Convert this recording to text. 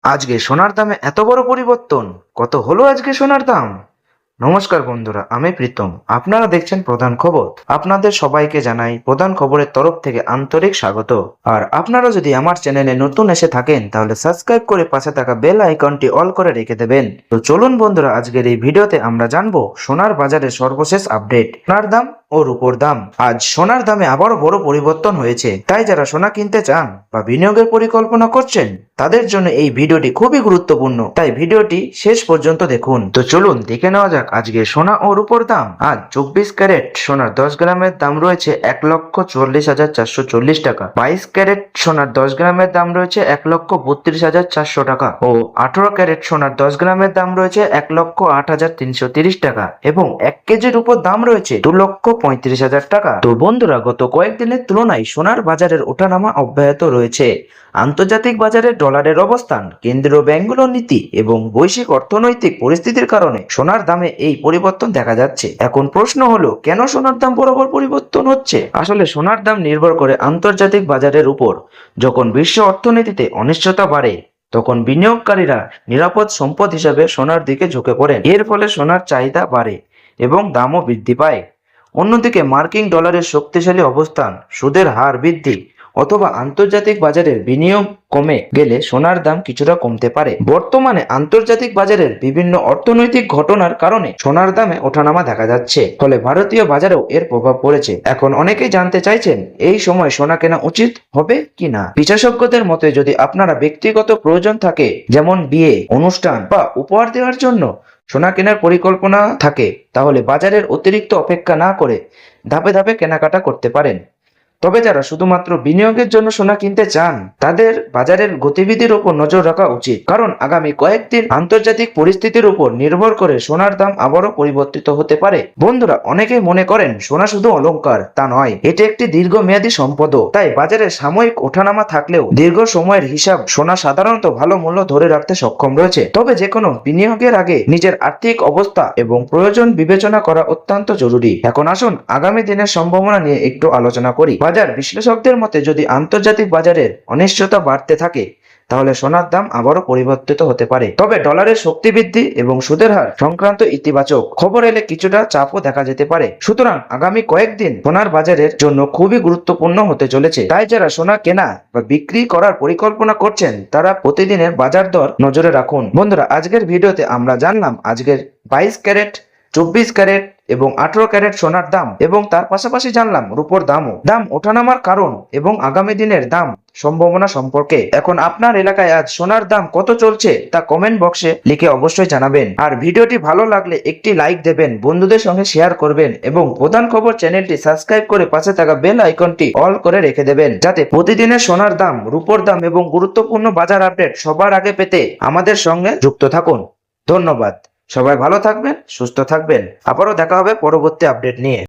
আজকে সোনার দামে এত বড় পরিবর্তন, কত হলো আজকে সোনার দাম? নমস্কার বন্ধুরা, আমি প্রীতম। আপনারা দেখছেন প্রধান খবর। আপনাদের সবাইকে জানাই প্রধান খবরের তরফ থেকে আন্তরিক স্বাগত। আর আপনারা যদি আমার চ্যানেলে নতুন এসে থাকেন তাহলে সাবস্ক্রাইব করে পাশে থাকা বেল আইকনটি অল করে রেখে দেবেন। তো চলুন বন্ধুরা, আজকের এই ভিডিওতে আমরা জানবো সোনার বাজারের সর্বশেষ আপডেট, সোনার দাম ও রূপোর দাম। আজ সোনার দামে আবারও বড় পরিবর্তন হয়েছে, তাই যারা সোনা কিনতে চান বা বিনিয়োগের পরিকল্পনা করছেন তাদের জন্য এই ভিডিওটি খুবই গুরুত্বপূর্ণ, তাই ভিডিওটি শেষ পর্যন্ত দেখুন। তো চলুন দেখে নেওয়া যাক আজকে সোনা ও রূপোর দাম। আজ 24 ক্যারেট সোনার 10 গ্রামের দাম রয়েছে 1,44,440 টাকা। 22 ক্যারেট সোনার 10 গ্রামের দাম রয়েছে 1,32,400 টাকা ও 18 ক্যারেট সোনার 10 গ্রামের দাম রয়েছে 1,08,330 টাকা এবং 1 কেজির উপর দাম রয়েছে 2,35,000 টাকা। তো বন্ধুরা, গত কয়েকদিনের তুলনায় সোনার বাজারের ওঠানামা অব্যাহত রয়েছে। আন্তর্জাতিক বাজারে ডলারের অবস্থান, কেন্দ্রীয় ব্যাংকগুলোর নীতি এবং বৈশ্বিক অর্থনৈতিক পরিস্থিতির কারণে সোনার দামে এই পরিবর্তন দেখা যাচ্ছে। এখন প্রশ্ন হলো, কেন সোনার দাম বরাবর পরিবর্তন হচ্ছে? আসলে সোনার দাম নির্ভর করে আন্তর্জাতিক বাজারের উপর। যখন বিশ্ব অর্থনীতিতে অনিশ্চয়তা বাড়ে তখন বিনিয়োগকারীরা নিরাপদ সম্পদ হিসাবে সোনার দিকে ঝুঁকে পড়েন। এর ফলে সোনার চাহিদা বাড়ে এবং দামও বৃদ্ধি পায়। অন্যদিকে মার্কিন ডলারের শক্তিশালী অবস্থান, সুদের হার বৃদ্ধি অথবা আন্তর্জাতিক বাজারের বিনিয়োগ কমে গেলে সোনার দাম কিছুটা কমতে পারে। বর্তমানে আন্তর্জাতিক বাজারের বিভিন্ন অর্থনৈতিক ঘটনার কারণে সোনার দামে ওঠানামা দেখা যাচ্ছে, ফলে ভারতীয় বাজারেও এর প্রভাব পড়েছে। এখন অনেকেই জানতে চাইছেন এই সময় সোনা কেনা উচিত হবে কিনা। বিশেষজ্ঞদের মতে, যদি আপনারা ব্যক্তিগত প্রয়োজন থাকে, যেমন বিয়ে, অনুষ্ঠান বা উপহার দেওয়ার জন্য সোনা কেনার পরিকল্পনা থাকে, তাহলে বাজারের অতিরিক্ত অপেক্ষা না করে ধাপে ধাপে কেনাকাটা করতে পারেন। তবে যারা শুধুমাত্র বিনিয়োগের জন্য সোনা কিনতে চান তাদের বাজারের গতিবিধির উপর নজর রাখা উচিত, কারণ আগামী কয়েকদিন আন্তর্জাতিক পরিস্থিতির উপর নির্ভর করে সোনার দাম আবারও পরিবর্তিত হতে পারে। বন্ধুরা, অনেকেই মনে করেন সোনা শুধু অলংকার, তা নয়, এটি একটি দীর্ঘমেয়াদী সম্পদ। তাই বাজারে সাময়িক ওঠানামা থাকলেও দীর্ঘ সময়ের হিসাব সোনা সাধারণত ভালো মূল্য ধরে রাখতে সক্ষম রয়েছে। তবে যে কোনো বিনিয়োগের আগে নিজের আর্থিক অবস্থা এবং প্রয়োজন বিবেচনা করা অত্যন্ত জরুরি। এখন আসুন আগামী দিনের সম্ভাবনা নিয়ে একটু আলোচনা করি। বাজার বিশ্লেষকদের মতে, যদি আন্তর্জাতিক বাজারের অনিশ্চয়তা বাড়তে থাকে তাহলে সোনার দাম আবারও পরিবর্তিত হতে পারে। তবে ডলারের শক্তি বৃদ্ধি এবং সুদের হার সংক্রান্ত ইতিবাচক খবর এলে কিছুটা চাপও দেখা যেতে পারে। সুতরাং আগামী কয়েকদিন সোনার বাজারের জন্য খুবই গুরুত্বপূর্ণ হতে চলেছে। তাই যারা সোনা কেনা বা বিক্রি করার পরিকল্পনা করছেন তারা প্রতিদিনের বাজার দর নজরে রাখুন। বন্ধুরা, আজকের ভিডিওতে আমরা জানলাম আজকের 22 ক্যারেট, 24 ক্যারেট এবং 18 ক্যারেট সোনার দাম এবং তার পাশাপাশি জানলাম রূপোর দাম ওঠানামার কারণ এবং আগামী দিনের দাম সম্ভাবনা সম্পর্কে। এখন আপনার এলাকায় আজ সোনার দাম কত চলছে তা কমেন্ট বক্সে লিখে অবশ্যই জানাবেন। আর ভিডিওটি ভালো লাগলে একটি লাইক দেবেন, বন্ধুদের সঙ্গে শেয়ার করবেন এবং প্রধান খবর চ্যানেলটি সাবস্ক্রাইব করে পাশে থাকা বেল আইকনটি অল করে রেখে দেবেন, যাতে প্রতিদিনের সোনার দাম, রূপোর দাম এবং গুরুত্বপূর্ণ বাজার আপডেট সবার আগে পেতে আমাদের সঙ্গে যুক্ত থাকুন। ধন্যবাদ। সবাই ভালো থাকবেন, সুস্থ থাকবেন। আবারও দেখা হবে পরবর্তী আপডেট নিয়ে।